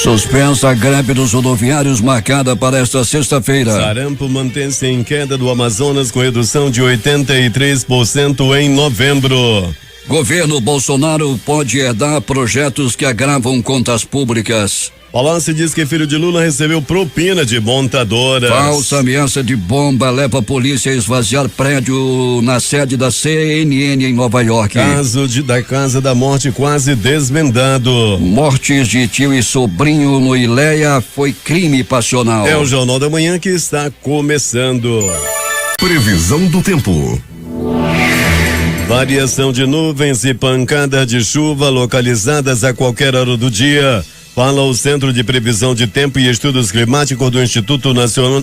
Suspensa a greve dos rodoviários marcada para esta sexta-feira. Sarampo mantém-se em queda do Amazonas com redução de 83% em novembro. Governo Bolsonaro pode herdar projetos que agravam contas públicas. Palácio diz que filho de Lula recebeu propina de montadoras. Falsa ameaça de bomba leva a polícia a esvaziar prédio na sede da CNN em Nova York. Caso da Casa da Morte quase desvendado. Mortes de tio e sobrinho no Ileia foi crime passional. É o Jornal da Manhã que está começando. Previsão do tempo. Variação de nuvens e pancada de chuva localizadas a qualquer hora do dia. Fala o Centro de Previsão de Tempo e Estudos Climáticos do Instituto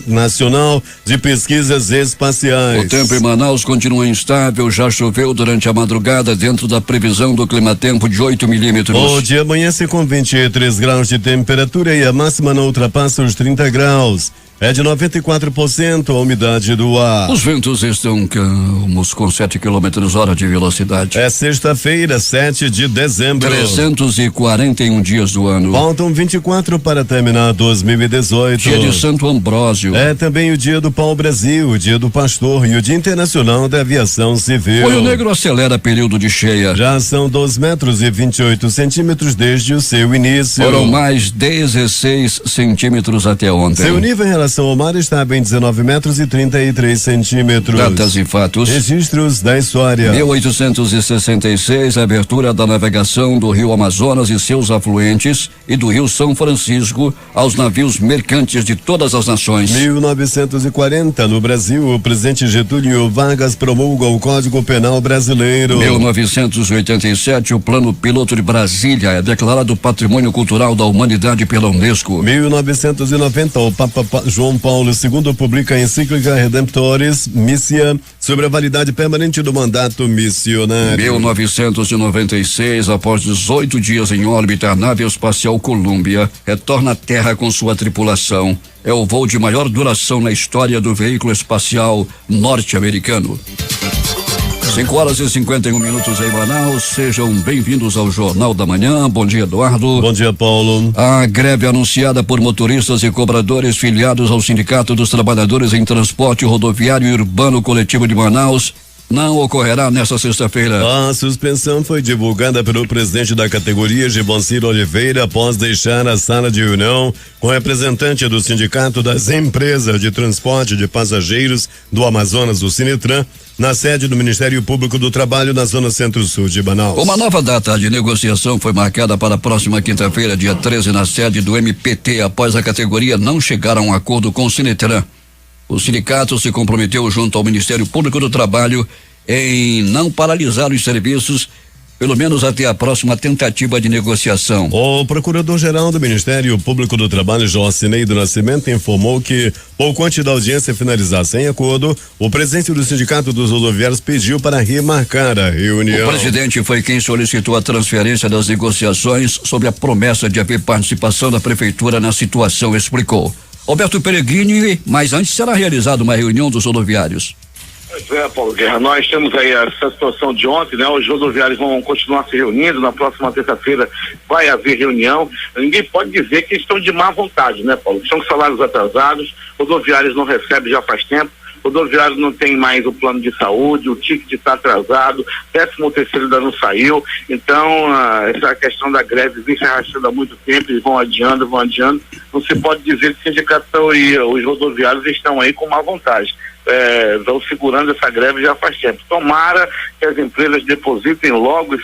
Nacional de Pesquisas Espaciais. O tempo em Manaus continua instável, já choveu durante a madrugada dentro da previsão do climatempo de 8 milímetros. O dia amanhece com 23 graus de temperatura e a máxima não ultrapassa os 30 graus. É de 94% a umidade do ar. Os ventos estão calmos com 7 km/h de velocidade. É sexta-feira, 7 de dezembro. 341 dias do ano. Faltam 24 para terminar 2018. Dia de Santo Ambrósio. É também o dia do Pau-Brasil, o dia do Pastor e o dia internacional da aviação civil. O Rio Negro acelera período de cheia. Já são 2 metros e 28 centímetros desde o seu início. Foram mais 16 centímetros até ontem. Seu nível em relação ao mar estava em 19 metros e 33 centímetros. Datas e fatos. Registros da história. 1866, abertura da navegação do Rio Amazonas e seus afluentes e do Rio São Francisco aos navios mercantes de todas as nações. 1940, no Brasil, o presidente Getúlio Vargas promulga o Código Penal Brasileiro. 1987, o Plano Piloto de Brasília é declarado Patrimônio Cultural da Humanidade pela Unesco. 1990, o Papa João Paulo II publica a encíclica Redemptoris Missia sobre a validade permanente do mandato missionário. 1996, após 18 dias em órbita, a nave espacial Columbia retorna à Terra com sua tripulação. É o voo de maior duração na história do veículo espacial norte-americano. 5h51 em Manaus, sejam bem-vindos ao Jornal da Manhã. Bom dia, Eduardo. Bom dia, Paulo. A greve anunciada por motoristas e cobradores filiados ao Sindicato dos Trabalhadores em Transporte Rodoviário e Urbano Coletivo de Manaus não ocorrerá nesta sexta-feira. A suspensão foi divulgada pelo presidente da categoria, Gibonciro Oliveira, após deixar a sala de reunião com representante do Sindicato das Empresas de Transporte de Passageiros do Amazonas, o Sinetran, na sede do Ministério Público do Trabalho na zona centro-sul de Manaus. Uma nova data de negociação foi marcada para a próxima quinta-feira, dia 13, na sede do MPT, após a categoria não chegar a um acordo com o Sinetran. O sindicato se comprometeu junto ao Ministério Público do Trabalho em não paralisar os serviços, pelo menos até a próxima tentativa de negociação. O procurador-geral do Ministério Público do Trabalho, Jocinei do Nascimento, informou que, pouco antes da audiência finalizar sem acordo, o presidente do Sindicato dos Rodoviários pediu para remarcar a reunião. O presidente foi quem solicitou a transferência das negociações sobre a promessa de haver participação da prefeitura na situação, explicou. Alberto Peregrini, mas antes será realizada uma reunião dos rodoviários. Pois é, Paulo Guerra, nós temos aí essa situação de ontem, né? Os rodoviários vão continuar se reunindo, na próxima terça-feira vai haver reunião. Ninguém pode dizer que estão de má vontade, né, Paulo? São salários atrasados, rodoviários não recebem já faz tempo, rodoviários não tem mais o plano de saúde, o ticket está atrasado, 13º ainda não saiu, então essa questão da greve vem se arrastando há muito tempo, eles vão adiando, não se pode dizer que o sindicato e os rodoviários estão aí com má vontade. Estão segurando essa greve já faz tempo. Tomara que as empresas depositem logo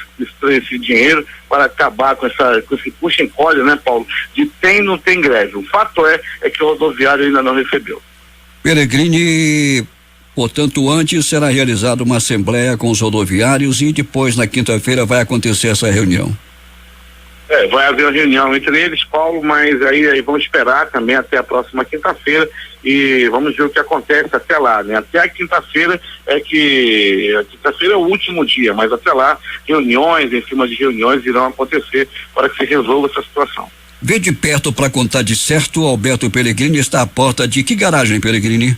esse dinheiro para acabar com esse puxa-encolhe, né, Paulo? De tem não tem greve. O fato é que o rodoviário ainda não recebeu. Peregrini, portanto, antes será realizada uma assembleia com os rodoviários e depois, na quinta-feira, vai acontecer essa reunião. Vai haver uma reunião entre eles, Paulo, mas aí vamos esperar também até a próxima quinta-feira e vamos ver o que acontece até lá, né? Até a quinta-feira a quinta-feira é o último dia, mas até lá reuniões em cima de reuniões irão acontecer para que se resolva essa situação. Vê de perto para contar de certo, Alberto Peregrini está à porta de que garagem, Peregrini?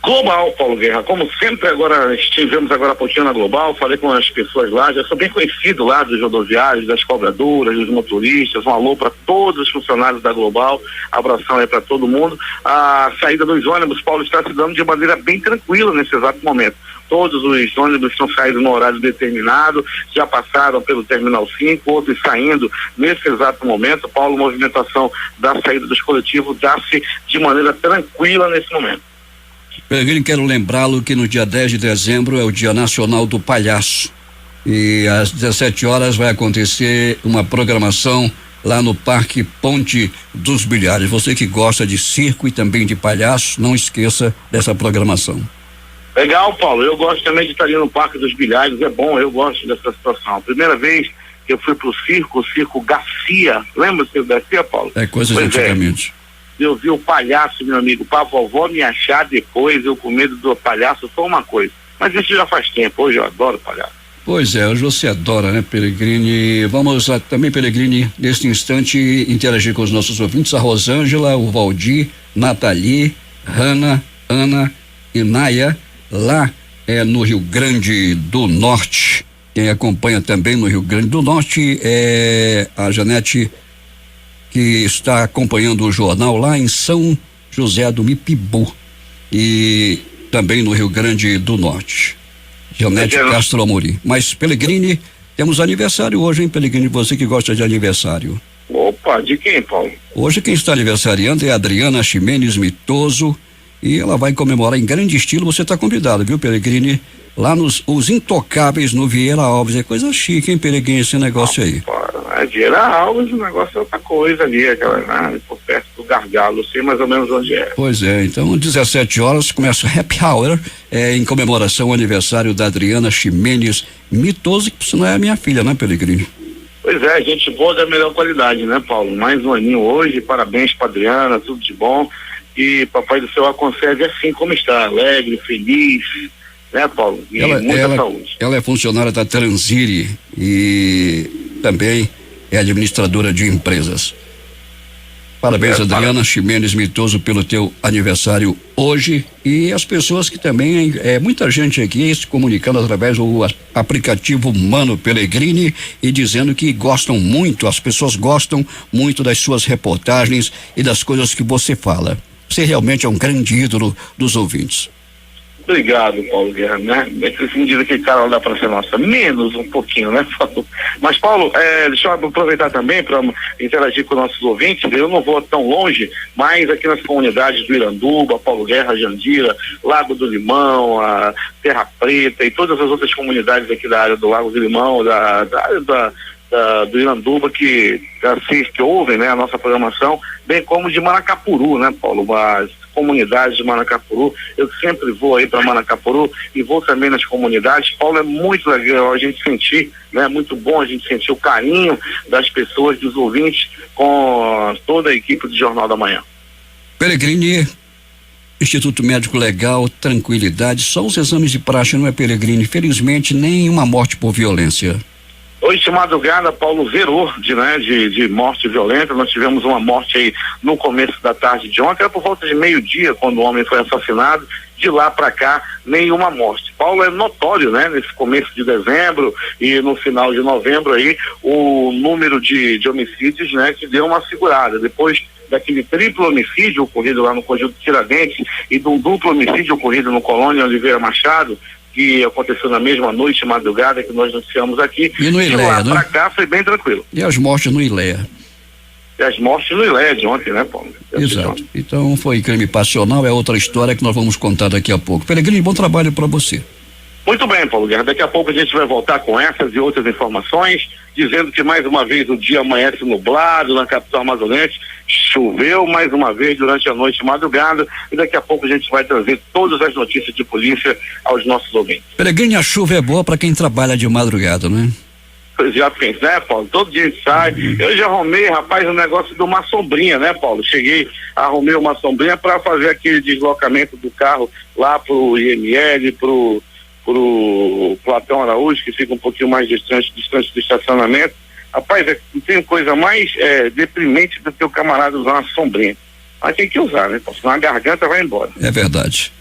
Global, Paulo Guerra, como sempre agora, estivemos agora há pouquinho na Global, falei com as pessoas lá, já sou bem conhecido lá dos rodoviários, das cobradoras, dos motoristas, um alô para todos os funcionários da Global, abração aí para todo mundo. A saída dos ônibus, Paulo, está se dando de maneira bem tranquila nesse exato momento. Todos os ônibus estão saindo no horário determinado, já passaram pelo Terminal 5, outros saindo nesse exato momento. Paulo, movimentação da saída dos coletivos dá-se de maneira tranquila nesse momento. Peregrino, quero lembrá-lo que no dia 10 de dezembro é o Dia Nacional do Palhaço e às 17 horas vai acontecer uma programação lá no Parque Ponte dos Bilhares. Você que gosta de circo e também de palhaço, não esqueça dessa programação. Legal, Paulo, eu gosto também de estar ali no Parque dos Bilhares, é bom, eu gosto dessa situação. A primeira vez que eu fui pro circo, o Circo Garcia, lembra-se do Garcia, Paulo? É coisa de antigamente. Eu vi o palhaço, meu amigo, pra vovó me achar depois, eu com medo do palhaço, foi uma coisa. Mas isso já faz tempo, hoje eu adoro palhaço. Pois é, hoje você adora, né, Peregrini? Vamos também, Peregrini, neste instante, interagir com os nossos ouvintes, a Rosângela, o Valdir, Nathalie, Hanna, Ana e Naya, lá no Rio Grande do Norte. Quem acompanha também no Rio Grande do Norte é a Janete, que está acompanhando o jornal lá em São José do Mipibu e também no Rio Grande do Norte. Janete Castro Amorim. Mas, Pelegrini, temos aniversário hoje, hein, Pelegrini? Você que gosta de aniversário. Opa, de quem, Paulo? Hoje quem está aniversariando é a Adriana Ximenes Mitoso e ela vai comemorar em grande estilo. Você está convidado, viu, Pelegrini? Lá nos Os Intocáveis no Vieira Alves. É coisa chique, hein, Pelegrini, esse negócio aí. A Vieira Alves, o negócio é outra coisa ali, aquela, por perto do Gargalo, sei mais ou menos onde é. Pois é, então 17 horas começa o Happy Hour em comemoração ao aniversário da Adriana Ximenes Mitoso, que não é a minha filha, né, Pelegrini? Pois é, gente boa da melhor qualidade, né, Paulo? Mais um aninho hoje, parabéns pra Adriana, tudo de bom, e Papai do Céu a conserve assim como está, alegre, feliz, né, Paulo? E muita saúde. Ela é funcionária da Transire e também é administradora de empresas. Parabéns, Adriana Ximenes Mitoso, pelo teu aniversário hoje, e as pessoas que também, muita gente aqui se comunicando através do aplicativo Mano Pelegrini e dizendo que gostam muito, as pessoas gostam muito das suas reportagens e das coisas que você fala. Você realmente é um grande ídolo dos ouvintes. Obrigado, Paulo Guerra, né? Me diz aquele cara lá da Praça Nossa, menos um pouquinho, né, Paulo? Mas, Paulo, deixa eu aproveitar também para interagir com nossos ouvintes. Eu não vou tão longe, mas aqui nas comunidades do Iranduba, Paulo Guerra, Jandira, Lago do Limão, a Terra Preta e todas as outras comunidades aqui da área do Lago do Limão, da área do Iranduba que ouvem, né, a nossa programação, bem como de Manacapuru, né, Paulo? As comunidades de Manacapuru, eu sempre vou aí para Manacapuru e vou também nas comunidades. Paulo, é muito legal a gente sentir, né, muito bom a gente sentir o carinho das pessoas, dos ouvintes, com toda a equipe do Jornal da Manhã. Pelegrini, Instituto Médico Legal, tranquilidade, só os exames de praxe, não é, Pelegrini? Felizmente, nenhuma morte por violência. Hoje de madrugada, Paulo, zerou de morte violenta. Nós tivemos uma morte aí no começo da tarde de ontem, era por volta de meio-dia, quando o homem foi assassinado. De lá para cá, nenhuma morte. Paulo, é notório, né, nesse começo de dezembro e no final de novembro aí, o número de homicídios, né, que deu uma segurada. Depois daquele triplo homicídio ocorrido lá no Conjunto Tiradentes e de um duplo homicídio ocorrido no Colônia Oliveira Machado, que aconteceu na mesma noite, madrugada, que nós noticiamos aqui. E no Ileia, né? Pra cá foi bem tranquilo. E as mortes no Ileia? E as mortes no Ileia de ontem, né, Paulo? Exato. Então foi crime passional, é outra história que nós vamos contar daqui a pouco. Pelegrini, bom trabalho para você. Muito bem, Paulo Guerra. Daqui a pouco a gente vai voltar com essas e outras informações, dizendo que mais uma vez o dia amanhece nublado na capital amazonense, choveu mais uma vez durante a noite e madrugada, e daqui a pouco a gente vai trazer todas as notícias de polícia aos nossos ouvintes. Pelegrini, a chuva é boa para quem trabalha de madrugada, né? Já pensei, né, Paulo? Todo dia a gente sai. Eu já arrumei, rapaz, o negócio de uma sombrinha, né, Paulo? Cheguei, arrumei uma sombrinha para fazer aquele deslocamento do carro lá pro IML, pro Platão Araújo, que fica um pouquinho mais distante do estacionamento. Rapaz, não tem coisa mais deprimente do que o camarada usar uma sombrinha. Mas tem que usar, né? Senão a garganta vai embora. É verdade.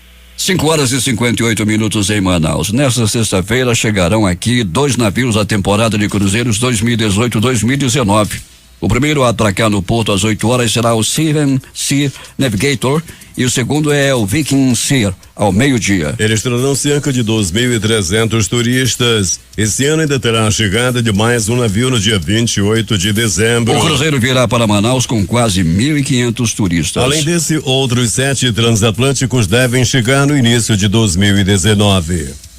5h58 em Manaus. Nesta sexta-feira chegarão aqui 2 navios da temporada de cruzeiros 2018-2019. O primeiro a atracar no porto às 8 horas será o Seven Sea Navigator e o segundo é o Viking Sea, ao meio-dia. Eles trarão cerca de 2.300 turistas. Esse ano ainda terá a chegada de mais um navio no dia 28 de dezembro. O cruzeiro virá para Manaus com quase 1.500 turistas. Além desse, outros 7 transatlânticos devem chegar no início de 2019.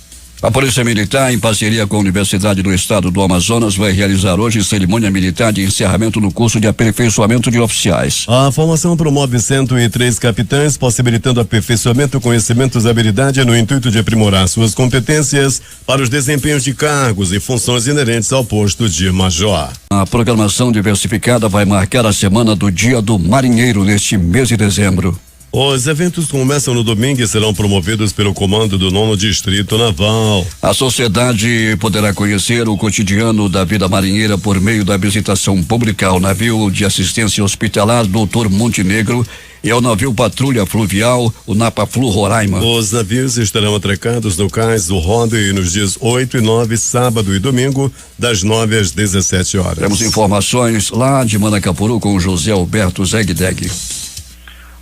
A Polícia Militar, em parceria com a Universidade do Estado do Amazonas, vai realizar hoje cerimônia militar de encerramento do curso de aperfeiçoamento de oficiais. A formação promove 103 capitães, possibilitando aperfeiçoamento, conhecimentos e habilidade no intuito de aprimorar suas competências para os desempenhos de cargos e funções inerentes ao posto de major. A programação diversificada vai marcar a semana do Dia do Marinheiro neste mês de dezembro. Os eventos começam no domingo e serão promovidos pelo comando do 9º Distrito Naval. A sociedade poderá conhecer o cotidiano da vida marinheira por meio da visitação pública ao navio de assistência hospitalar Doutor Montenegro e ao navio patrulha fluvial, o Napa Flu Roraima. Os navios estarão atracados no cais do Rodoe nos dias 8 e 9, sábado e domingo, das 9 às 17 horas. Temos informações lá de Manacapuru com o José Alberto Zegdeg.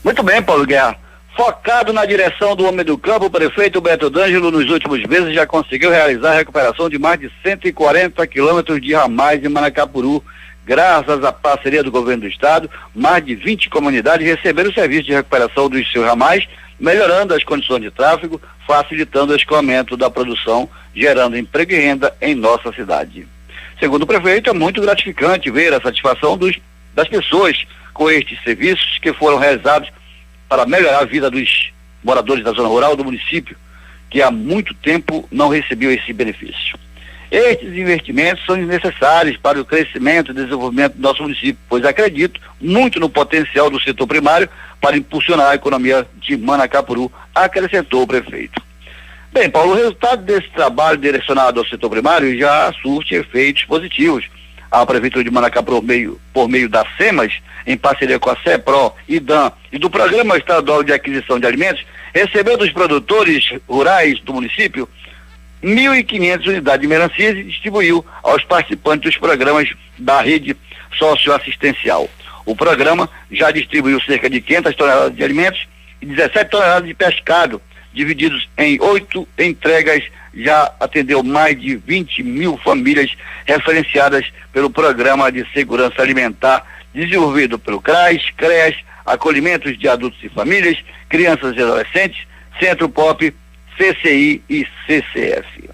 Muito bem, Paulo Guerra. Focado na direção do homem do campo, o prefeito Beto D'Angelo, nos últimos meses, já conseguiu realizar a recuperação de mais de 140 quilômetros de ramais em Manacapuru. Graças à parceria do governo do estado, mais de 20 comunidades receberam o serviço de recuperação dos seus ramais, melhorando as condições de tráfego, facilitando o escoamento da produção, gerando emprego e renda em nossa cidade. Segundo o prefeito, é muito gratificante ver a satisfação das pessoas com estes serviços que foram realizados para melhorar a vida dos moradores da zona rural do município, que há muito tempo não recebiam esse benefício. Estes investimentos são necessários para o crescimento e desenvolvimento do nosso município, pois acredito muito no potencial do setor primário para impulsionar a economia de Manacapuru, acrescentou o prefeito. Bem, Paulo, o resultado desse trabalho direcionado ao setor primário já surte efeitos positivos. A Prefeitura de Manacapuru, por meio da SEMAS, em parceria com a CEPRO, IDAM e do Programa Estadual de Aquisição de Alimentos, recebeu dos produtores rurais do município 1.500 unidades de melancias e distribuiu aos participantes dos programas da rede socioassistencial. O programa já distribuiu cerca de 500 toneladas de alimentos e 17 toneladas de pescado, divididos em 8 entregas, já atendeu mais de 20 mil famílias referenciadas pelo Programa de Segurança Alimentar, desenvolvido pelo CRAS, CREAS, Acolhimentos de Adultos e Famílias, Crianças e Adolescentes, Centro Pop, CCI e CCF.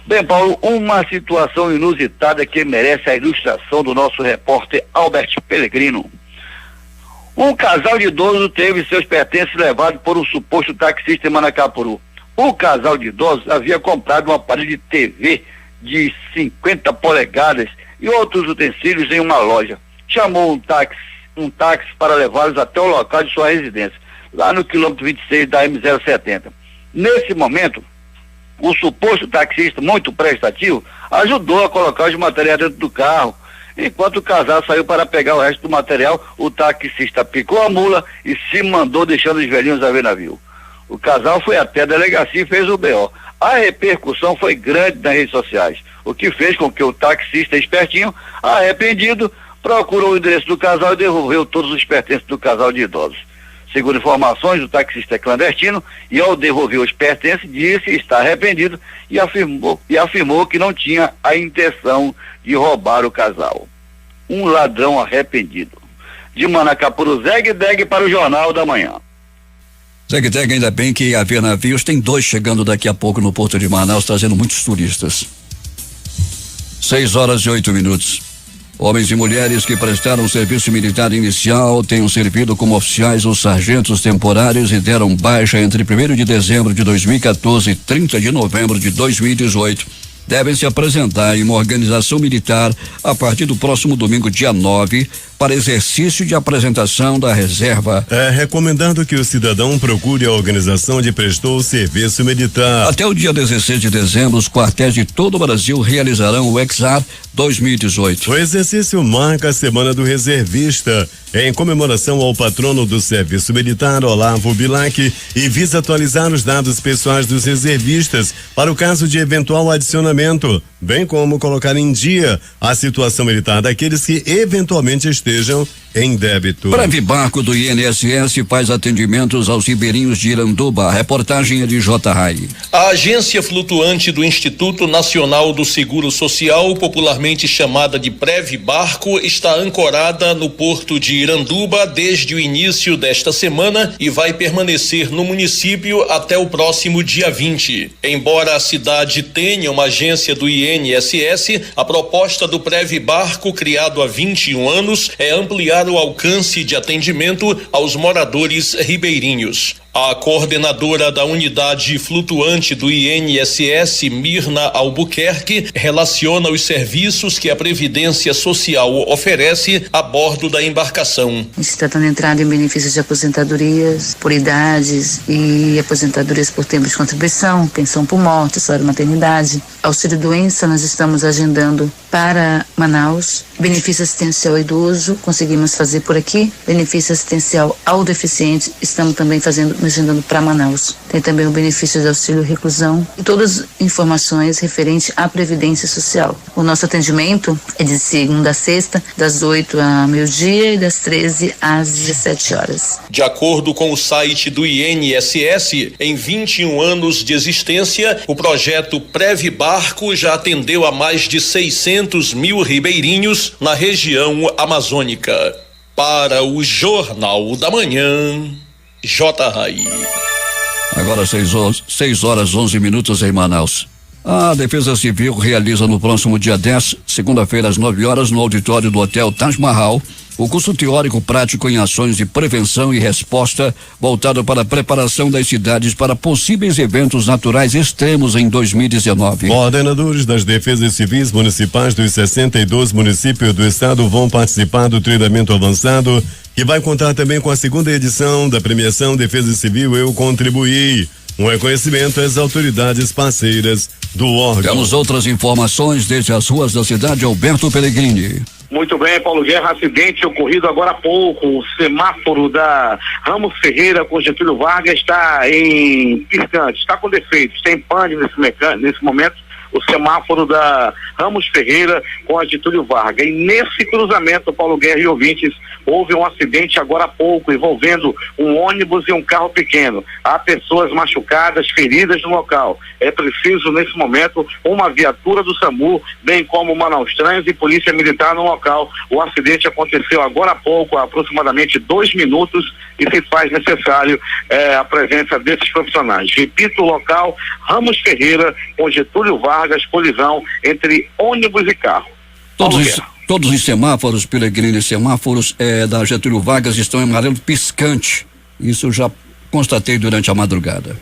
Bem, Paulo, uma situação inusitada que merece a ilustração do nosso repórter Albert Pellegrino. Um casal de idosos teve seus pertences levados por um suposto taxista em Manacapuru. O casal de idosos havia comprado um aparelho de TV de 50 polegadas e outros utensílios em uma loja. Chamou um táxi para levá-los até o local de sua residência, lá no quilômetro 26 da M070. Nesse momento, o suposto taxista, muito prestativo, ajudou a colocar os materiais dentro do carro. Enquanto o casal saiu para pegar o resto do material, o taxista picou a mula e se mandou, deixando os velhinhos a ver navio. O casal foi até a delegacia e fez o BO. A repercussão foi grande nas redes sociais, o que fez com que o taxista espertinho, arrependido, procurou o endereço do casal e devolveu todos os pertences do casal de idosos. Segundo informações, o taxista é clandestino e, ao devolver os pertences, disse estar arrependido e afirmou que não tinha a intenção de roubar o casal. Um ladrão arrependido. De Manacapuru, Zegdeg para o Jornal da Manhã. Zegdeg, ainda bem que havia navios, tem 2 chegando daqui a pouco no Porto de Manaus, trazendo muitos turistas. 6h08. Homens e mulheres que prestaram serviço militar inicial tenham servido como oficiais ou sargentos temporários e deram baixa entre 1º de dezembro de 2014 e 30 de novembro de 2018. Devem se apresentar em uma organização militar a partir do próximo domingo, dia 9, para exercício de apresentação da reserva. É recomendado que o cidadão procure a organização onde prestou o serviço militar. Até o dia 16 de dezembro, os quartéis de todo o Brasil realizarão o EXAR 2018. O exercício marca a Semana do Reservista, em comemoração ao patrono do Serviço Militar, Olavo Bilac, e visa atualizar os dados pessoais dos reservistas para o caso de eventual adicionamento, bem como colocar em dia a situação militar daqueles que eventualmente estejam em débito. Breve Barco do INSS faz atendimentos aos ribeirinhos de Iranduba. A reportagem é de J. Rai. A agência flutuante do Instituto Nacional do Seguro Social, popularmente chamada de Breve Barco, está ancorada no porto de Iranduba desde o início desta semana e vai permanecer no município até o próximo dia 20. Embora a cidade tenha uma agência do INSS, a proposta do Breve Barco, criado há 21 anos, é ampliar o alcance de atendimento aos moradores ribeirinhos. A coordenadora da unidade flutuante do INSS, Mirna Albuquerque, relaciona os serviços que a Previdência Social oferece a bordo da embarcação. Está dando entrada em benefícios de aposentadorias por idades e aposentadorias por tempo de contribuição, pensão por morte, salário maternidade, auxílio doença. Nós estamos agendando para Manaus, benefício assistencial ao idoso, conseguimos fazer por aqui, benefício assistencial ao deficiente, estamos também agendando para Manaus. Tem também o benefício de auxílio reclusão e todas as informações referentes à Previdência Social. O nosso atendimento é de segunda a sexta, das 8 ao meio-dia e das 13 às 17 horas. De acordo com o site do INSS, em 21 anos de existência, o projeto Breve Barco já atendeu a mais de 600 mil ribeirinhos na região amazônica. Para o Jornal da Manhã, J. Rai. Agora 6 horas 11 minutos em Manaus. A Defesa Civil realiza no próximo dia 10, segunda-feira às 9 horas, no auditório do Hotel Taj Mahal, o curso teórico prático em ações de prevenção e resposta voltado para a preparação das cidades para possíveis eventos naturais extremos em 2019. Coordenadores das defesas civis municipais dos 62 municípios do estado vão participar do treinamento avançado, que vai contar também com a segunda edição da premiação Defesa Civil Eu Contribuí, um reconhecimento às autoridades parceiras do órgão. Temos outras informações desde as ruas da cidade. Alberto Pellegrini. Muito bem, Paulo Guerra, acidente ocorrido agora há pouco. O semáforo da Ramos Ferreira com Getúlio Vargas está em piscante, está com defeitos, tem pane nesse momento. O semáforo da Ramos Ferreira com a Getúlio Vargas. E nesse cruzamento, Paulo Guerra e ouvintes, houve um acidente agora há pouco envolvendo um ônibus e um carro pequeno. Há pessoas machucadas, feridas no local. É preciso, nesse momento, uma viatura do SAMU, bem como Manaus Trans e Polícia Militar no local. O acidente aconteceu agora há pouco, há aproximadamente 2 minutos, e se faz necessário a presença desses profissionais. Repito, o local, Ramos Ferreira com Getúlio Vargas, colisão entre ônibus e carro. Todos os semáforos, Pellegrini, semáforos da Getúlio Vargas estão em amarelo piscante. Isso eu já constatei durante a madrugada.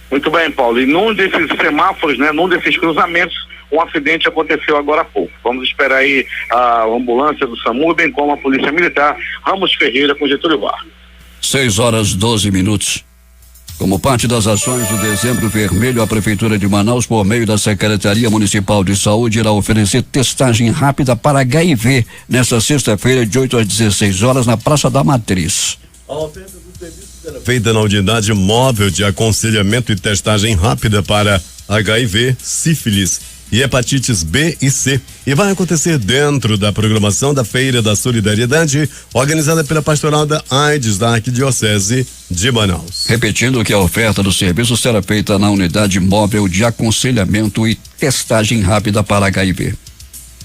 Muito bem, Paulo. E num desses semáforos, num desses cruzamentos, um acidente aconteceu agora há pouco. Vamos esperar aí a ambulância do SAMU, bem como a Polícia Militar, Ramos Ferreira com Getúlio Vargas. 6 horas 12 minutos. Como parte das ações do Dezembro Vermelho, a Prefeitura de Manaus, por meio da Secretaria Municipal de Saúde, irá oferecer testagem rápida para HIV nesta sexta-feira, de 8 às 16 horas, na Praça da Matriz. A oferta do serviço será feita na unidade móvel de aconselhamento e testagem rápida para HIV, sífilis e hepatites B e C, e vai acontecer dentro da programação da Feira da Solidariedade, organizada pela Pastoral da AIDS da Arquidiocese de Manaus. Repetindo que a oferta do serviço será feita na unidade móvel de aconselhamento e testagem rápida para HIV.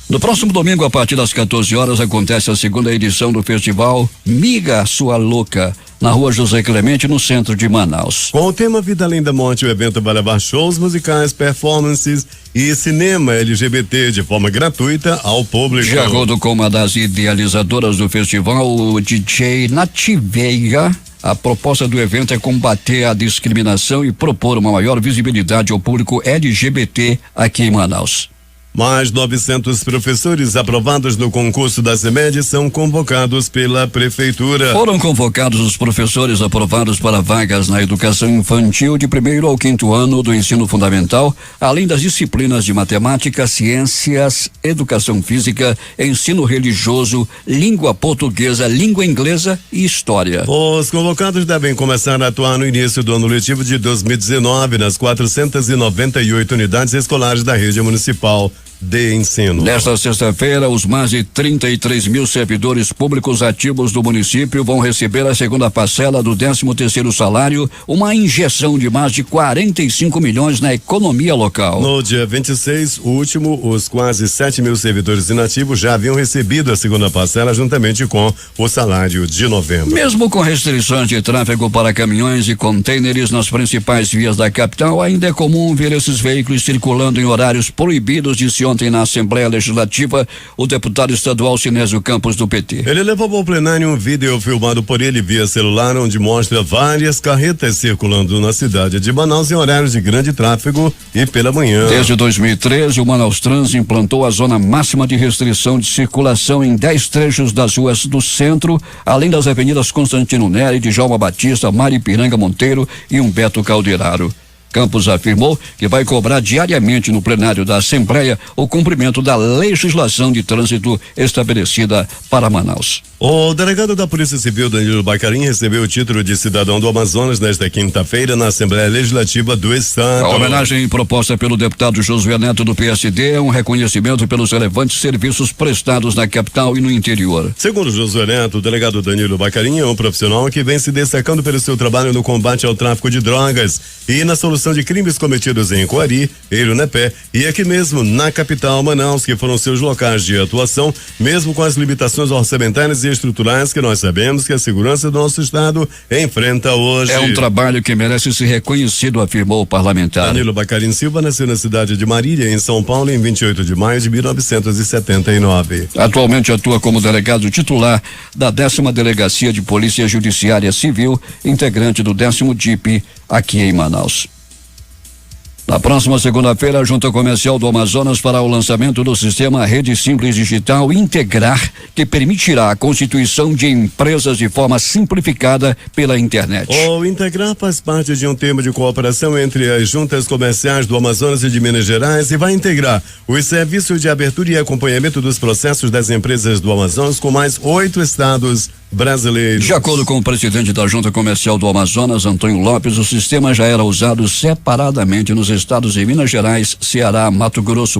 No próximo domingo, a partir das 14 horas, acontece a segunda edição do festival Miga Sua Louca, na Rua José Clemente, no centro de Manaus. Com o tema Vida Além da Morte, o evento vai levar shows musicais, performances e cinema LGBT de forma gratuita ao público. De acordo com uma das idealizadoras do festival, o DJ Nativeia, a proposta do evento é combater a discriminação e propor uma maior visibilidade ao público LGBT aqui em Manaus. Mais 900 professores aprovados no concurso da CEMED são convocados pela Prefeitura. Foram convocados os professores aprovados para vagas na educação infantil de 1º ao 5º ano do ensino fundamental, além das disciplinas de matemática, ciências, educação física, ensino religioso, língua portuguesa, língua inglesa e história. Os convocados devem começar a atuar no início do ano letivo de 2019 nas 498 unidades escolares da rede municipal de ensino. Nesta sexta-feira, os mais de 33 mil servidores públicos ativos do município vão receber a segunda parcela do 13º salário, uma injeção de mais de 45 milhões na economia local. No dia 26, o último, os quase 7 mil servidores inativos já haviam recebido a segunda parcela juntamente com o salário de novembro. Mesmo com restrições de tráfego para caminhões e contêineres nas principais vias da capital, ainda é comum ver esses veículos circulando em horários proibidos, disse ontem na Assembleia Legislativa o deputado estadual Sinésio Campos do PT. Ele levou ao plenário um vídeo filmado por ele via celular onde mostra várias carretas circulando na cidade de Manaus em horários de grande tráfego e pela manhã. Desde 2013, o Manaus Trans implantou a zona máxima de restrição de circulação em 10 trechos das ruas do centro, além das avenidas Constantino Nery, Djalma Batista, Maripiranga Monteiro e Humberto Calderaro. Campos afirmou que vai cobrar diariamente no plenário da Assembleia o cumprimento da legislação de trânsito estabelecida para Manaus. O delegado da Polícia Civil, Danilo Bacarin, recebeu o título de cidadão do Amazonas nesta quinta-feira na Assembleia Legislativa do Estado. A homenagem proposta pelo deputado Josué Neto do PSD é um reconhecimento pelos relevantes serviços prestados na capital e no interior. Segundo Josué Neto, o delegado Danilo Bacarin é um profissional que vem se destacando pelo seu trabalho no combate ao tráfico de drogas e na solução de crimes cometidos em Coari, Eirunepé e aqui mesmo na capital Manaus, que foram seus locais de atuação, mesmo com as limitações orçamentárias e estruturais que nós sabemos que a segurança do nosso estado enfrenta hoje. É um trabalho que merece ser reconhecido, afirmou o parlamentar. Danilo Bacarin Silva nasceu na cidade de Marília, em São Paulo, em 28 de maio de 1979. Atualmente atua como delegado titular da 10ª Delegacia de Polícia Judiciária Civil, integrante do 10º DIP aqui em Manaus. Na próxima segunda-feira, a Junta Comercial do Amazonas fará o lançamento do sistema Rede Simples Digital Integrar, que permitirá a constituição de empresas de forma simplificada pela internet. O Integrar faz parte de um tema de cooperação entre as juntas comerciais do Amazonas e de Minas Gerais e vai integrar os serviços de abertura e acompanhamento dos processos das empresas do Amazonas com mais 8 estados brasileiros. De acordo com o presidente da Junta Comercial do Amazonas, Antônio Lopes, o sistema já era usado separadamente nos estados de Minas Gerais, Ceará, Mato Grosso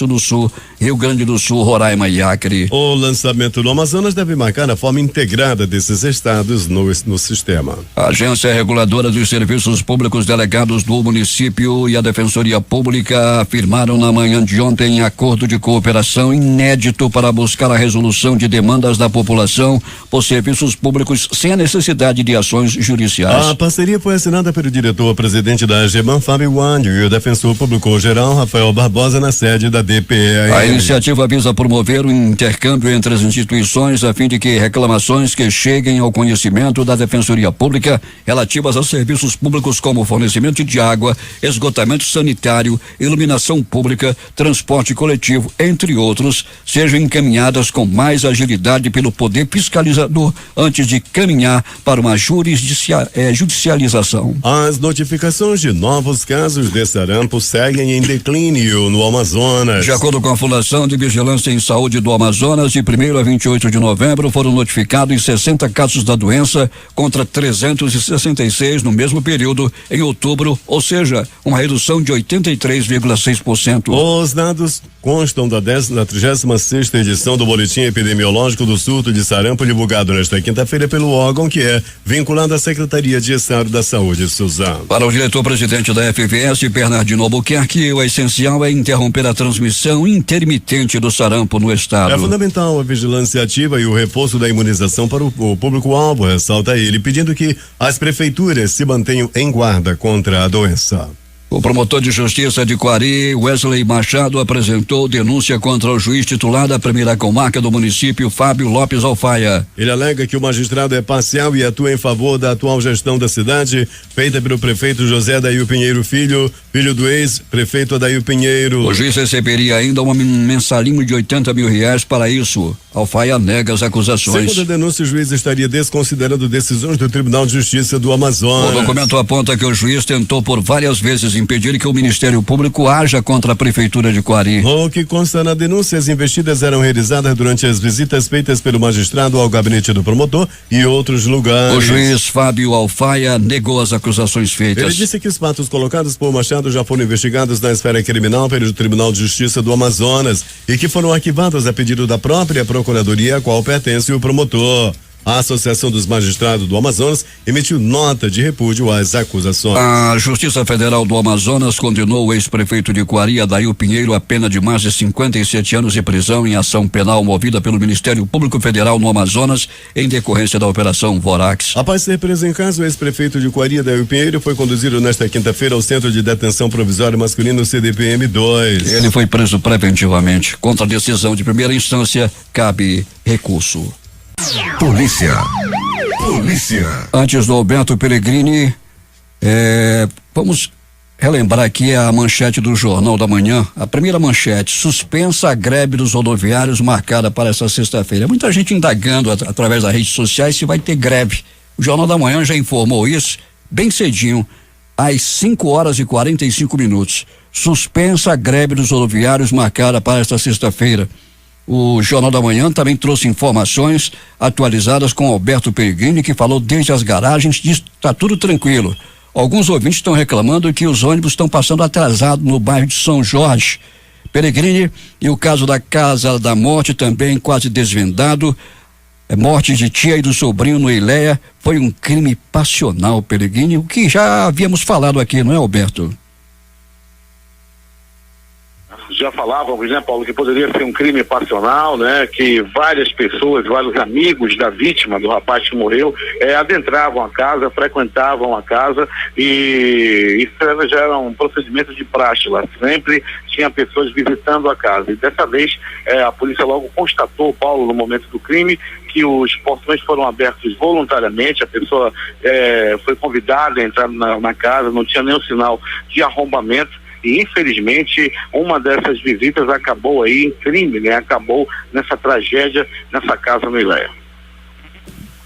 do Sul, Rio Grande do Sul, Roraima e Acre. O lançamento do Amazonas deve marcar a forma integrada desses estados no sistema. A Agência Reguladora dos Serviços Públicos, delegados do município e a Defensoria Pública afirmaram na manhã de ontem acordo de cooperação inédito para buscar a resolução de demandas da população por serviços públicos sem a necessidade de ações judiciais. A parceria foi assinada pelo diretor-presidente da AGEMAN, Fábio Wand, e o defensor público-geral, Rafael Barbosa, na sede da DPE. A iniciativa visa promover o intercâmbio entre as instituições a fim de que reclamações que cheguem ao conhecimento da Defensoria Pública relativas a serviços públicos como fornecimento de água, esgotamento sanitário, iluminação pública, transporte coletivo, entre outros, sejam encaminhadas com mais agilidade pelo poder fiscalizador antes de caminhar para uma judicialização. As notificações de novos casos de sarampo seguem em declínio no Amazonas. De acordo com a Fundação de Vigilância em Saúde do Amazonas, de 1º a 28 de novembro foram notificados 60 casos da doença contra 366 no mesmo período em outubro, ou seja, uma redução de 83,6%. Os dados constam da 36ª edição do Boletim Epidemiológico do Surto de Sarampo, divulgado nesta quinta-feira pelo órgão que é vinculado à Secretaria de Estado da Saúde, Suzano. Para o diretor-presidente da FVS, Bernardino Albuquerque, o essencial é interromper a transmissão intermitente do sarampo no estado. É fundamental a vigilância ativa e o reforço da imunização para o público-alvo, ressalta ele, pedindo que as prefeituras se mantenham em guarda contra a doença. O promotor de justiça de Quari, Wesley Machado, apresentou denúncia contra o juiz titular da primeira comarca do município, Fábio Lopes Alfaia. Ele alega que o magistrado é parcial e atua em favor da atual gestão da cidade, feita pelo prefeito José Adair Pinheiro Filho do ex-prefeito Adair Pinheiro. O juiz receberia ainda um mensalinho de R$80 mil para isso. Alfaia nega as acusações. Segundo a denúncia, o juiz estaria desconsiderando decisões do Tribunal de Justiça do Amazonas. O documento aponta que o juiz tentou por várias vezes impedir que o Ministério Público haja contra a Prefeitura de Quari. O que consta na denúncia, as investidas eram realizadas durante as visitas feitas pelo magistrado ao gabinete do promotor e outros lugares. O juiz Fábio Alfaia negou as acusações feitas. Ele disse que os fatos colocados por Machado já foram investigados na esfera criminal pelo Tribunal de Justiça do Amazonas e que foram arquivados a pedido da própria Procuradoria a qual pertence o promotor. A Associação dos Magistrados do Amazonas emitiu nota de repúdio às acusações. A Justiça Federal do Amazonas condenou o ex-prefeito de Quari, Adair Pinheiro, a pena de mais de 57 anos de prisão em ação penal movida pelo Ministério Público Federal no Amazonas em decorrência da Operação Vorax. Após ser preso em casa, o ex-prefeito de Quari, Adair Pinheiro, foi conduzido nesta quinta-feira ao Centro de Detenção Provisória Masculino CDPM-2. Ele foi preso preventivamente. Contra a decisão de primeira instância, cabe recurso. Polícia. Antes do Alberto Pellegrini, vamos relembrar aqui a manchete do Jornal da Manhã. A primeira manchete: suspensa a greve dos rodoviários marcada para essa sexta-feira. Muita gente indagando através das redes sociais se vai ter greve. O Jornal da Manhã já informou isso bem cedinho, às 5h45. Suspensa a greve dos rodoviários marcada para esta sexta-feira. O Jornal da Manhã também trouxe informações atualizadas com Alberto Pellegrini, que falou desde as garagens, diz que está tudo tranquilo. Alguns ouvintes estão reclamando que os ônibus estão passando atrasados no bairro de São Jorge. Pellegrini, e o caso da Casa da Morte também quase desvendado. Morte de tia e do sobrinho no Ileia foi um crime passional, Pellegrini, o que já havíamos falado aqui, não é, Alberto? Já falávamos, né, Paulo, que poderia ser um crime passional, né, que várias pessoas, vários amigos da vítima, do rapaz que morreu, adentravam a casa, frequentavam a casa, e isso já era um procedimento de praxe lá. Sempre tinha pessoas visitando a casa. E dessa vez a polícia logo constatou, Paulo, no momento do crime, que os portões foram abertos voluntariamente, a pessoa foi convidada a entrar na casa, não tinha nenhum sinal de arrombamento. E infelizmente uma dessas visitas acabou aí em crime, né? Acabou nessa tragédia, nessa casa no Ileia.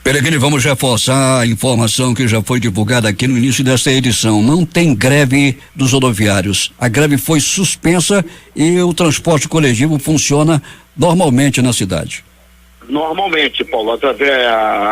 Pellegrini, vamos reforçar a informação que já foi divulgada aqui no início desta edição. Não tem greve dos rodoviários. A greve foi suspensa e o transporte coletivo funciona normalmente na cidade. Normalmente, Paulo,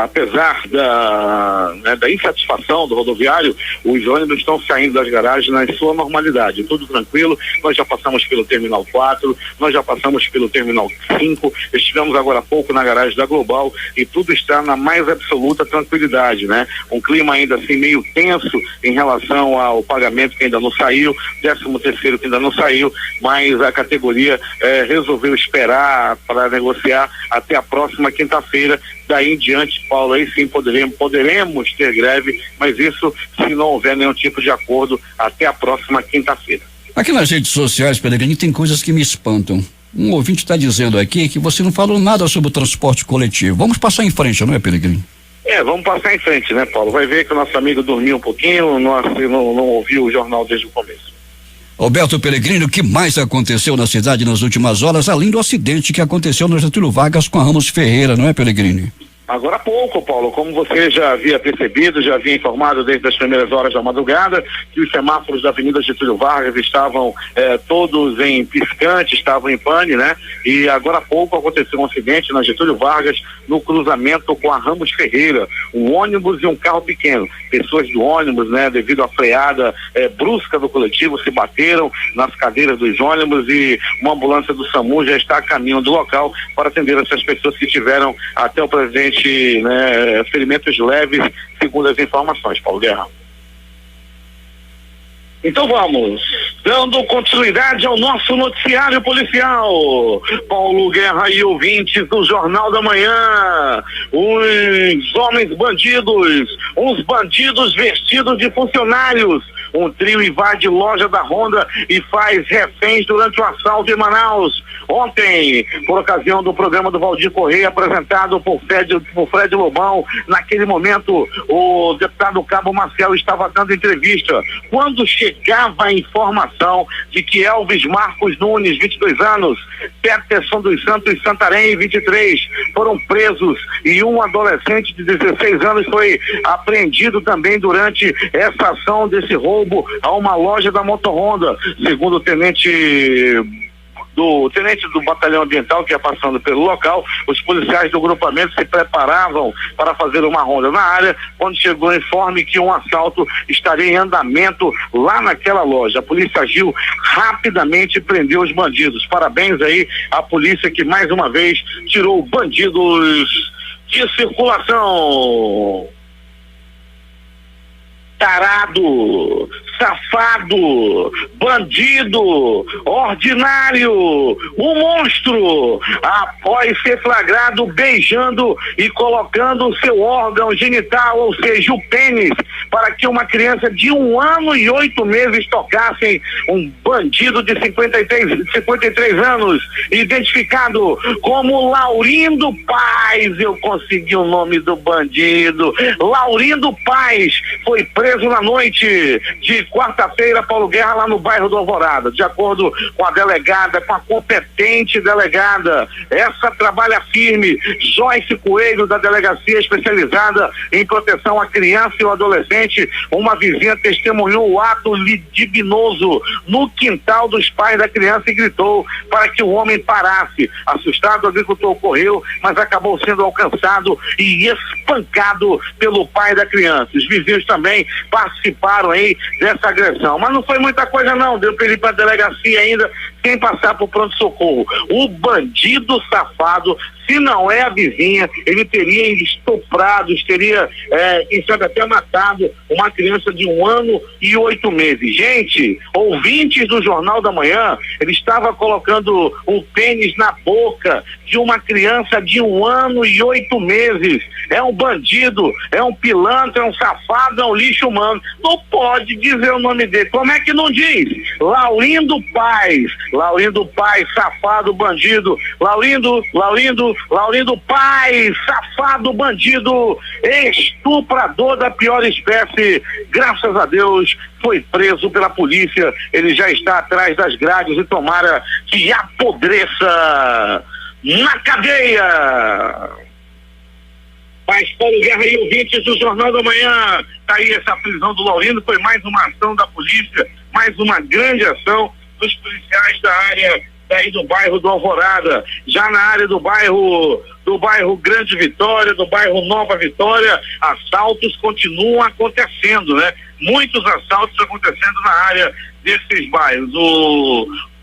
apesar da insatisfação do rodoviário, os ônibus estão saindo das garagens na sua normalidade, tudo tranquilo. Nós já passamos pelo Terminal 4, nós já passamos pelo Terminal 5, estivemos agora há pouco na garagem da Global e tudo está na mais absoluta tranquilidade, né? Um clima ainda assim meio tenso em relação ao pagamento que ainda não saiu, 13º que ainda não saiu, mas a categoria resolveu esperar para negociar até a próxima quinta-feira. Daí em diante, Paulo, aí sim poderemos ter greve, mas isso se não houver nenhum tipo de acordo até a próxima quinta-feira. Aqui nas redes sociais, Pellegrini, tem coisas que me espantam. Um ouvinte está dizendo aqui que você não falou nada sobre o transporte coletivo. Vamos passar em frente, não é, Pellegrini? Vamos passar em frente, né, Paulo? Vai ver que o nosso amigo dormiu um pouquinho, não ouviu o jornal desde o começo. Alberto Pellegrini, o que mais aconteceu na cidade nas últimas horas, além do acidente que aconteceu no Getúlio Vargas com a Ramos Ferreira, não é, Pellegrini? Agora há pouco, Paulo, como você já havia percebido, já havia informado desde as primeiras horas da madrugada, que os semáforos da Avenida Getúlio Vargas estavam todos em piscante, estavam em pane, né? E agora há pouco aconteceu um acidente na Getúlio Vargas, no cruzamento com a Ramos Ferreira, um ônibus e um carro pequeno. Pessoas do ônibus, né, devido à freada brusca do coletivo, se bateram nas cadeiras dos ônibus e uma ambulância do SAMU já está a caminho do local para atender essas pessoas que tiveram até o presente, né, ferimentos leves, segundo as informações, Paulo Guerra. Então vamos, dando continuidade ao nosso noticiário policial. Paulo Guerra e ouvintes do Jornal da Manhã. Uns homens bandidos, uns bandidos vestidos de funcionários, Um trio invade loja da Honda e faz reféns durante o assalto em Manaus. Ontem, por ocasião do programa do Valdir Correia, apresentado por Fred Lobão, naquele momento o deputado Cabo Marcelo estava dando entrevista. Quando chegava a informação de que Elvis Marcos Nunes, 22 anos, Peterson dos Santos Santarém, 23, foram presos e um adolescente de 16 anos foi apreendido também durante essa ação desse roubo a uma loja da Moto Honda. Segundo o tenente do batalhão ambiental que ia passando pelo local, os policiais do grupamento se preparavam para fazer uma ronda na área, quando chegou o informe que um assalto estaria em andamento lá naquela loja. A polícia agiu rapidamente e prendeu os bandidos. Parabéns aí à polícia que mais uma vez tirou bandidos de circulação. Tarado, safado, bandido, ordinário, um monstro, após ser flagrado beijando e colocando o seu órgão genital, ou seja, o pênis, para que uma criança de 1 ano e 8 meses tocasse. Um bandido de 53 anos, identificado como Laurindo Paz. Eu consegui o nome do bandido. Laurindo Paz foi preso na noite de quarta-feira, Paulo Guerra, lá no bairro do Alvorada. De acordo com a delegada, com a competente delegada, essa trabalha firme, Joyce Coelho, da Delegacia Especializada em Proteção à Criança e ao Adolescente, uma vizinha testemunhou o ato libidinoso no quintal dos pais da criança e gritou para que o homem parasse. Assustado, o agricultor correu, mas acabou sendo alcançado e espancado pelo pai da criança. Os vizinhos também participaram aí dessa agressão, mas não foi muita coisa não, deu para ir para a delegacia ainda sem passar por pronto-socorro. O bandido safado, se não é a vizinha, ele teria estuprado, teria, quem sabe, até matado uma criança de 1 ano e 8 meses. Gente, ouvintes do Jornal da Manhã, ele estava colocando o pênis na boca de uma criança de 1 ano e 8 meses. É um bandido, é um pilantra, é um safado, é um lixo humano. Não pode dizer o nome dele. Como é que não diz? Laurindo Paz, safado, bandido. Laurindo Paz, safado, bandido, estuprador da pior espécie. Graças a Deus foi preso pela polícia. Ele já está atrás das grades e tomara que apodreça na cadeia. Mas Paulo Guerra e ouvintes do Jornal da Manhã, tá aí essa prisão do Laurindo, foi mais uma ação da polícia, mais uma grande ação dos policiais da área daí do bairro do Alvorada. Já na área do bairro Grande Vitória, do bairro Nova Vitória, assaltos continuam acontecendo, né? Muitos assaltos acontecendo na área desses bairros.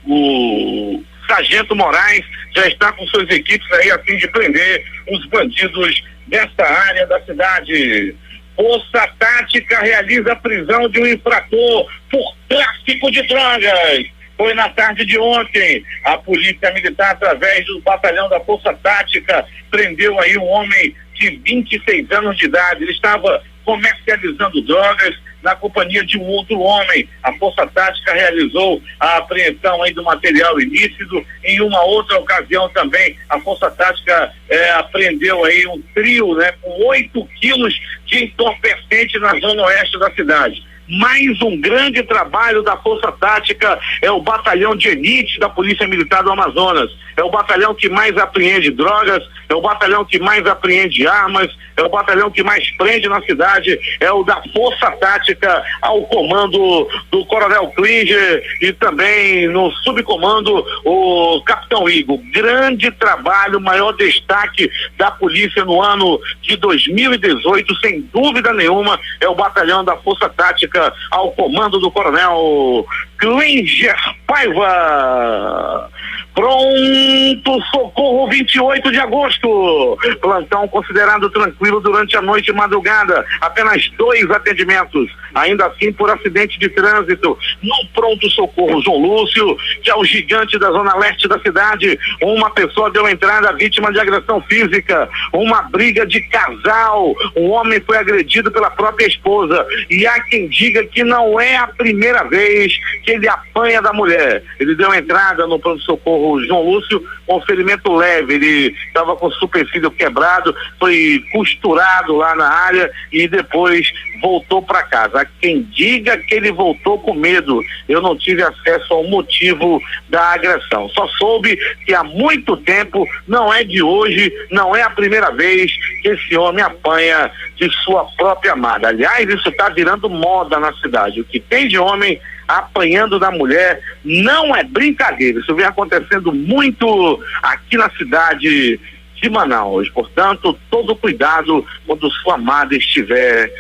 O Sargento Moraes já está com suas equipes aí a fim de prender os bandidos desta área da cidade. Força Tática realiza a prisão de um infrator por tráfico de drogas. Foi na tarde de ontem. A Polícia Militar, através do batalhão da Força Tática, prendeu aí um homem de 26 anos de idade. Ele estava comercializando drogas na companhia de um outro homem. A Força Tática realizou a apreensão aí do material ilícito. Em uma outra ocasião também, a Força Tática apreendeu aí um trio, né, com 8 quilos de entorpecente na zona oeste da cidade. Mais um grande trabalho da Força Tática é o batalhão de elite da Polícia Militar do Amazonas. É o batalhão que mais apreende drogas, é o batalhão que mais apreende armas, é o batalhão que mais prende na cidade, é o da Força Tática, ao comando do Coronel Klinger e também no subcomando o Capitão Igor. Grande trabalho, maior destaque da polícia no ano de 2018, sem dúvida nenhuma, é o batalhão da Força Tática ao comando do Coronel Klinger Paiva. Pronto Pronto-socorro 28 de agosto. Plantão considerado tranquilo durante a noite e madrugada. Apenas 2 atendimentos. Ainda assim por acidente de trânsito. No pronto-socorro João Lúcio, que é o gigante da zona leste da cidade, uma pessoa deu entrada vítima de agressão física. Uma briga de casal. Um homem foi agredido pela própria esposa. E há quem diga que não é a primeira vez que ele apanha da mulher. Ele deu entrada no pronto-socorro João Lúcio com ferimento leve. Ele estava com o supercílio quebrado, foi costurado lá na área e depois voltou para casa. Há quem diga que ele voltou com medo. Eu não tive acesso ao motivo da agressão. Só soube que há muito tempo, não é de hoje, não é a primeira vez que esse homem apanha de sua própria amada. Aliás, isso está virando moda na cidade. O que tem de homem apanhando da mulher não é brincadeira. Isso vem acontecendo muito aqui na cidade de Manaus. Portanto, todo cuidado quando sua amada estiver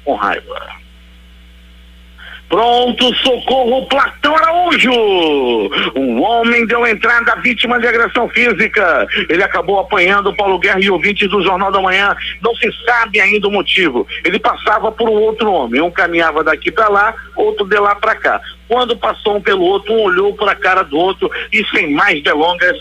com raiva. Pronto, socorro, Platão Araújo. Um homem deu entrada vítima de agressão física. Ele acabou apanhando Paulo Guerra e ouvintes do Jornal da Manhã. Não se sabe ainda o motivo. Ele passava por um outro homem. Um caminhava daqui para lá, outro de lá para cá. Quando passou um pelo outro, um olhou para a cara do outro e, sem mais delongas,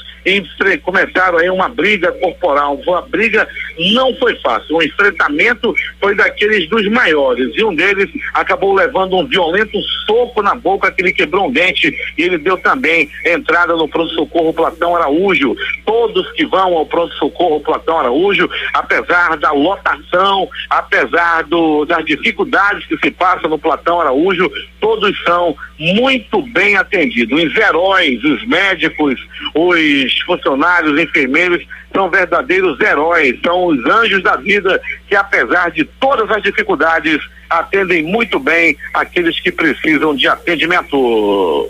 começaram aí uma briga corporal. A briga não foi fácil. O enfrentamento foi daqueles dos maiores. E um deles acabou levando um violento soco na boca, que ele quebrou um dente. E ele deu também entrada no pronto-socorro Platão Araújo. Todos que vão ao pronto-socorro Platão Araújo, apesar da lotação, apesar das dificuldades que se passa no Platão Araújo, todos são muito bem atendidos. Os heróis, os médicos, os funcionários, enfermeiros, são verdadeiros heróis, são os anjos da vida que, apesar de todas as dificuldades, atendem muito bem aqueles que precisam de atendimento.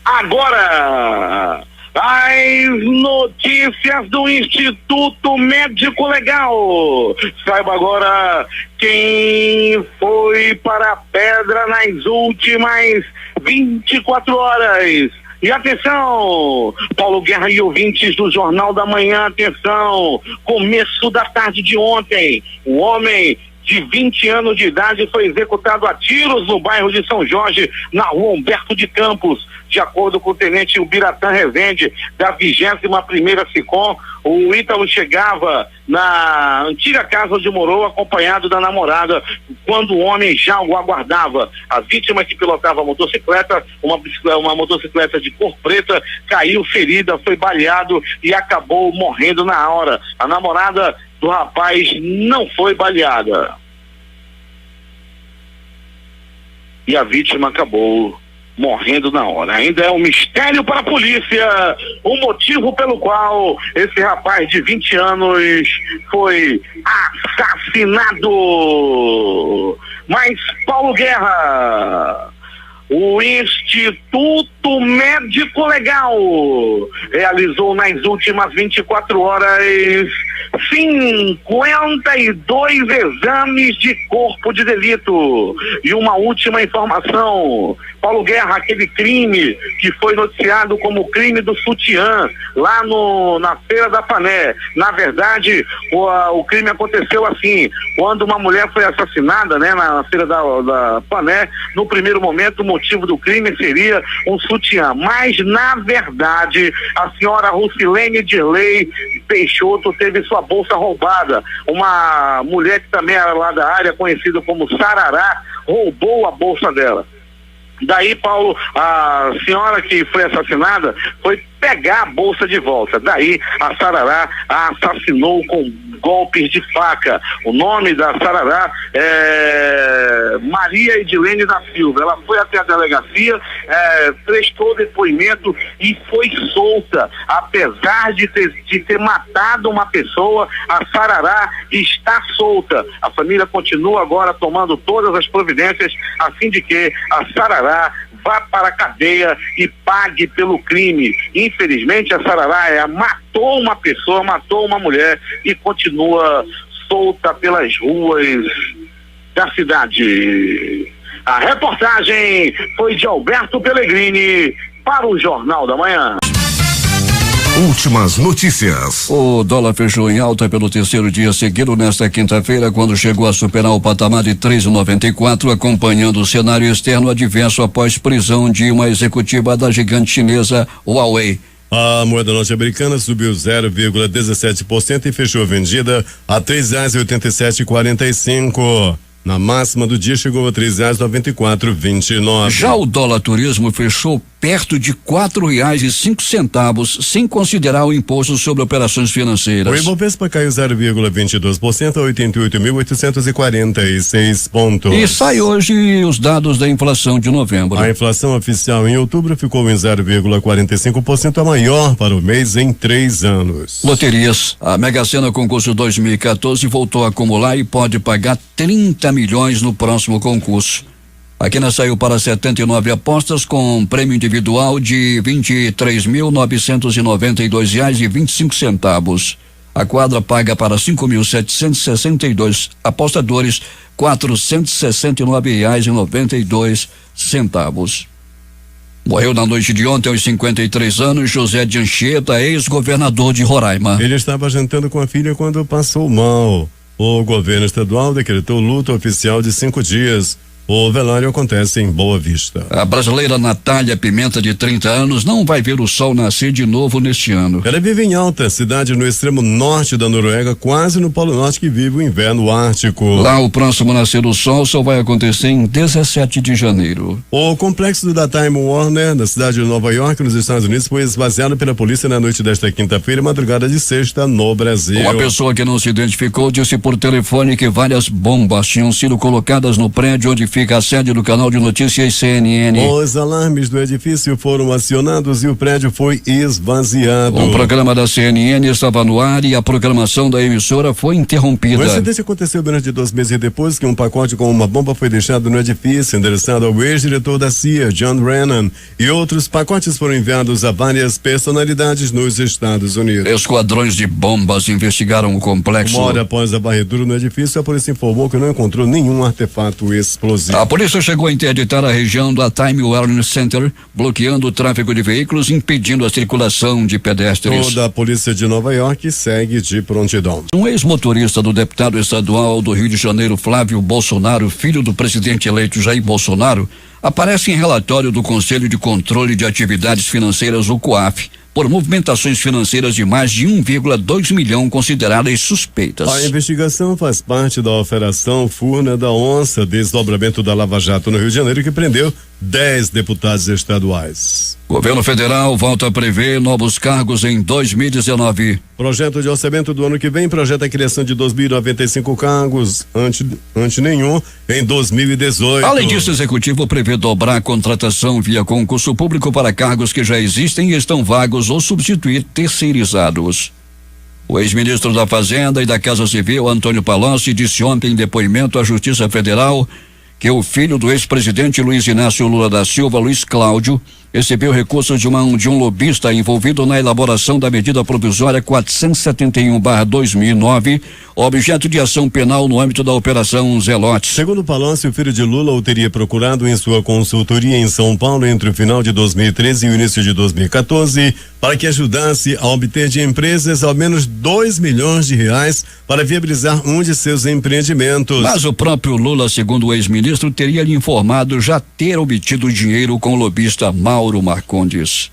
Agora, as notícias do Instituto Médico Legal. Saiba agora quem foi para a pedra nas últimas 24 horas. E atenção, Paulo Guerra e ouvintes do Jornal da Manhã, atenção, começo da tarde de ontem, um homem de 20 anos de idade foi executado a tiros no bairro de São Jorge, na rua Humberto de Campos. De acordo com o tenente Ubiratã Rezende, da 21ª SICOM, o Ítalo chegava na antiga casa onde morou, acompanhado da namorada, quando o homem já o aguardava. A vítima, que pilotava a motocicleta, uma motocicleta de cor preta, caiu ferida, foi baleado e acabou morrendo na hora. A namorada do rapaz não foi baleada. E a vítima acabou morrendo na hora. Ainda é um mistério para a polícia o motivo pelo qual esse rapaz de 20 anos foi assassinado. Mas, Paulo Guerra, o Instituto Médico Legal realizou nas últimas 24 horas 52 exames de corpo de delito. E uma última informação, Paulo Guerra, aquele crime que foi noticiado como crime do sutiã lá na Feira da Pané. Na verdade, o crime aconteceu assim: quando uma mulher foi assassinada, né, na Feira da Pané, no primeiro momento o motivo do crime seria um sutiã, mas na verdade a senhora Rucilene Dirley Peixoto teve sua bolsa roubada. Uma mulher que também era lá da área, conhecida como Sarará, roubou a bolsa dela. Daí, Paulo, a senhora que foi assassinada foi pegar a bolsa de volta. Daí a Sarará a assassinou com golpes de faca. O nome da Sarará é Maria Edilene da Silva. Ela foi até a delegacia, prestou depoimento e foi solta. Apesar de ter matado uma pessoa, a Sarará está solta. A família continua agora tomando todas as providências a fim de que a Sarará vá para a cadeia e pague pelo crime. Infelizmente, a Sarará matou uma pessoa, matou uma mulher e continua solta pelas ruas da cidade. A reportagem foi de Alberto Pellegrini para o Jornal da Manhã. Últimas notícias. O dólar fechou em alta pelo terceiro dia seguido nesta quinta-feira, quando chegou a superar o patamar de 3,94, acompanhando o cenário externo adverso após prisão de uma executiva da gigante chinesa Huawei. A moeda norte-americana subiu 0,17% e fechou vendida a R$3,8745. Na máxima do dia chegou a R$3,9429. Já o dólar turismo fechou perto de R$4,05, sem considerar o imposto sobre operações financeiras. O Ibovespa caiu 0,22% a 88.846 pontos. E sai hoje os dados da inflação de novembro. A inflação oficial em outubro ficou em 0,45%, a maior para o mês em 3 anos. Loterias. A Mega Sena concurso 2014 voltou a acumular e pode pagar 30 milhões no próximo concurso. A quina saiu para 79 apostas com prêmio individual de R$23.992,25. A quadra paga para 5.762 apostadores R$469,92. Morreu na noite de ontem aos 53 anos José de Anchieta, ex-governador de Roraima. Ele estava jantando com a filha quando passou mal. O governo estadual decretou luto oficial de 5 dias. O velório acontece em Boa Vista. A brasileira Natália Pimenta, de 30 anos, não vai ver o sol nascer de novo neste ano. Ela vive em Alta, cidade no extremo norte da Noruega, quase no Polo Norte, que vive o inverno ártico. Lá o próximo nascer do sol só vai acontecer em 17 de janeiro. O complexo da Time Warner, na cidade de Nova York, nos Estados Unidos, foi esvaziado pela polícia na noite desta quinta-feira, madrugada de sexta, no Brasil. Uma pessoa que não se identificou disse por telefone que várias bombas tinham sido colocadas no prédio onde fica a sede do canal de notícias CNN. Os alarmes do edifício foram acionados e o prédio foi esvaziado. O programa da CNN estava no ar e a programação da emissora foi interrompida. O incidente aconteceu durante 2 meses depois que um pacote com uma bomba foi deixado no edifício, endereçado ao ex-diretor da CIA, John Brennan, e outros pacotes foram enviados a várias personalidades nos Estados Unidos. Esquadrões de bombas investigaram o complexo. 1 hora após a varredura no edifício, a polícia informou que não encontrou nenhum artefato explosivo. A polícia chegou a interditar a região da Time Warner Center, bloqueando o tráfego de veículos, impedindo a circulação de pedestres. Toda a polícia de Nova York segue de prontidão. Um ex-motorista do deputado estadual do Rio de Janeiro, Flávio Bolsonaro, filho do presidente eleito Jair Bolsonaro, aparece em relatório do Conselho de Controle de Atividades Financeiras, o COAF, por movimentações financeiras de mais de 1,2 milhão consideradas suspeitas. A investigação faz parte da Operação Furna da Onça, desdobramento da Lava Jato no Rio de Janeiro, que prendeu 10 deputados estaduais. Governo federal volta a prever novos cargos em 2019. Projeto de orçamento do ano que vem projeta a criação de 2.095 cargos, ante nenhum, em 2018. Além disso, o executivo prevê dobrar a contratação via concurso público para cargos que já existem e estão vagos ou substituir terceirizados. O ex-ministro da Fazenda e da Casa Civil, Antônio Palocci, disse ontem em depoimento à Justiça Federal que o filho do ex-presidente Luiz Inácio Lula da Silva, Luiz Cláudio, recebeu recursos de um lobista envolvido na elaboração da medida provisória 471/2009, objeto de ação penal no âmbito da Operação Zelote. Segundo Palocci, o filho de Lula o teria procurado em sua consultoria em São Paulo entre o final de 2013 e o início de 2014 para que ajudasse a obter de empresas ao menos R$2 milhões para viabilizar um de seus empreendimentos. Mas o próprio Lula, segundo o ex-ministro, teria lhe informado já ter obtido dinheiro com o lobista Mauro Marcondes.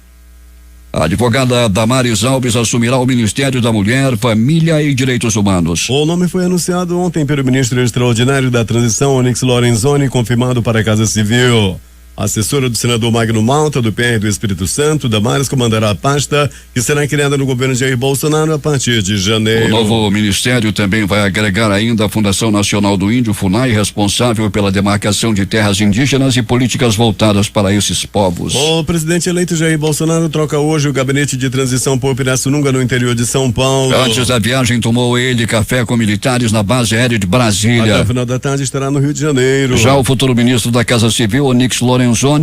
A advogada Damares Alves assumirá o Ministério da Mulher, Família e Direitos Humanos. O nome foi anunciado ontem pelo ministro extraordinário da Transição, Onyx Lorenzoni, confirmado para a Casa Civil. A assessora do senador Magno Malta, do PR do Espírito Santo, Damares, comandará a pasta que será criada no governo Jair Bolsonaro a partir de janeiro. O novo ministério também vai agregar ainda a Fundação Nacional do Índio, FUNAI, responsável pela demarcação de terras indígenas e políticas voltadas para esses povos. O presidente eleito Jair Bolsonaro troca hoje o gabinete de transição por Pirassununga, no interior de São Paulo. Antes da viagem, tomou ele café com militares na base aérea de Brasília. Até o final da tarde estará no Rio de Janeiro. Já o futuro ministro da Casa Civil, Onyx Lorenzoni,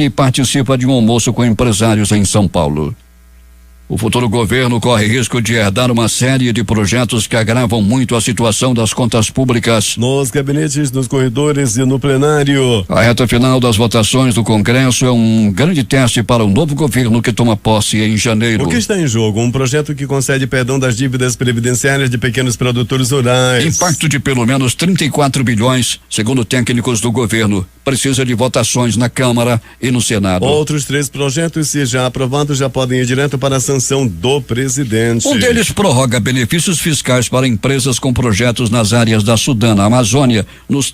participa de um almoço com empresários em São Paulo. O futuro governo corre risco de herdar uma série de projetos que agravam muito a situação das contas públicas. Nos gabinetes, nos corredores e no plenário. A reta final das votações do Congresso é um grande teste para o novo governo que toma posse em janeiro. O que está em jogo? Um projeto que concede perdão das dívidas previdenciárias de pequenos produtores rurais. Impacto de pelo menos 34 bilhões, segundo técnicos do governo. Precisa de votações na Câmara e no Senado. Outros 3 projetos, se já aprovados, já podem ir direto para a sanção do presidente. Um deles prorroga benefícios fiscais para empresas com projetos nas áreas da Sudana, Amazônia,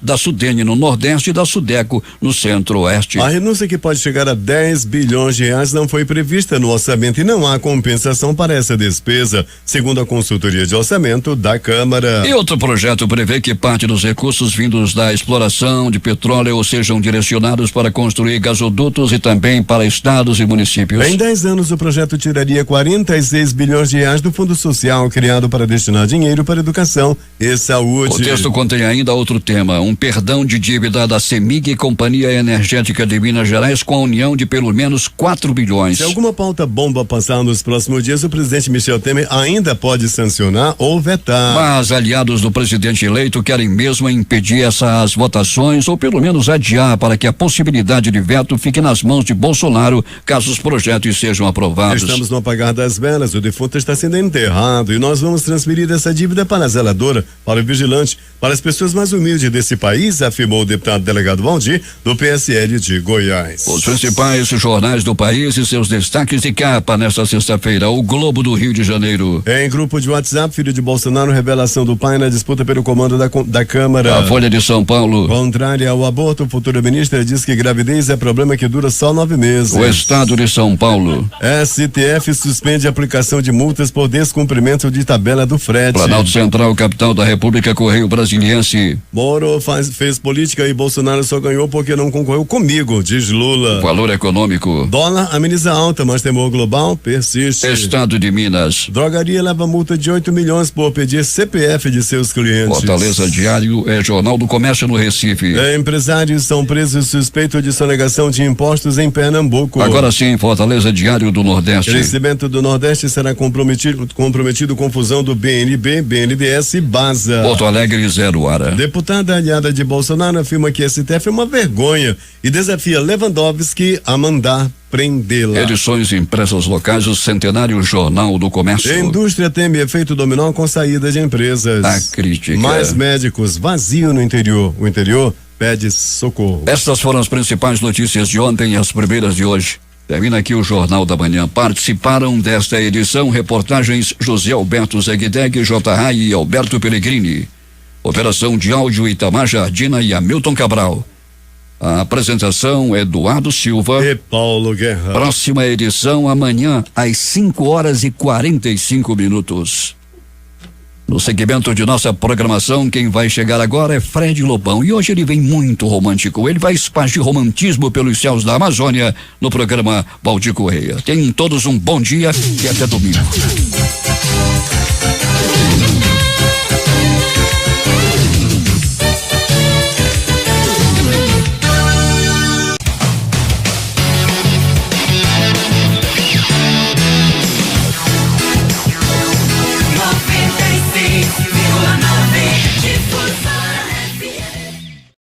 da Sudene no Nordeste e da Sudeco no Centro-Oeste. A renúncia, que pode chegar a 10 bilhões de reais, não foi prevista no orçamento e não há compensação para essa despesa, segundo a consultoria de orçamento da Câmara. E outro projeto prevê que parte dos recursos vindos da exploração de petróleo sejam direcionados para construir gasodutos e também para estados e municípios. Em 10 anos, o projeto tiraria 46 bilhões de reais do Fundo Social, criado para destinar dinheiro para educação e saúde. O texto contém ainda outro tema, um perdão de dívida da CEMIG e Companhia Energética de Minas Gerais com a união de pelo menos 4 bilhões. Se alguma pauta bomba passar nos próximos dias, o presidente Michel Temer ainda pode sancionar ou vetar. Mas aliados do presidente eleito querem mesmo impedir essas votações ou pelo menos adiar para que a possibilidade de veto fique nas mãos de Bolsonaro caso os projetos sejam aprovados. Estamos no apagar das velas, o defunto está sendo enterrado e nós vamos transferir essa dívida para a zeladora, para o vigilante, para as pessoas mais humildes desse país, afirmou o deputado delegado Valdir, do PSL de Goiás. Os principais jornais do país e seus destaques de capa nesta sexta-feira, o Globo do Rio de Janeiro. Em grupo de WhatsApp, filho de Bolsonaro, revelação do pai na disputa pelo comando da Câmara. A Folha de São Paulo. Contrária ao aborto, futura ministra diz que gravidez é problema que dura só 9 meses. O Estado de São Paulo. STF suspende a aplicação de multas por descumprimento de tabela do frete. Planalto Central, capital da República, Correio Brasiliense. Moro fez política e Bolsonaro só ganhou porque não concorreu comigo, diz Lula. Valor econômico. Dólar ameniza alta, mas temor global persiste. Estado de Minas. Drogaria leva multa de 8 milhões por pedir CPF de seus clientes. Fortaleza Diário é Jornal do Comércio no Recife. Empresários são presos suspeitos de sonegação de impostos em Pernambuco. Agora sim, Fortaleza Diário do Nordeste. Crescimento do Nordeste será comprometido com fusão do BNB, BNDES e BASA. Porto Alegre, 0 hora. Deputada aliada de Bolsonaro afirma que STF é uma vergonha e desafia Lewandowski a mandar prendê-la. Edições impressas locais, o Centenário Jornal do Comércio. A indústria teme efeito dominó com saída de empresas. A crítica. Mais médicos, vazio no interior. O interior pede socorro. Estas foram as principais notícias de ontem e as primeiras de hoje. Termina aqui o Jornal da Manhã. Participaram desta edição reportagens José Alberto Zegdeg, J. Rai e Alberto Pellegrini. Operação de áudio Itamar Jardina e Hamilton Cabral. A apresentação Eduardo Silva e Paulo Guerra. Próxima edição amanhã às 5 horas e 45 minutos. No segmento de nossa programação, quem vai chegar agora é Fred Lobão. E hoje ele vem muito romântico. Ele vai espargir romantismo pelos céus da Amazônia no programa Valdir Correia. Tenham todos um bom dia e até domingo.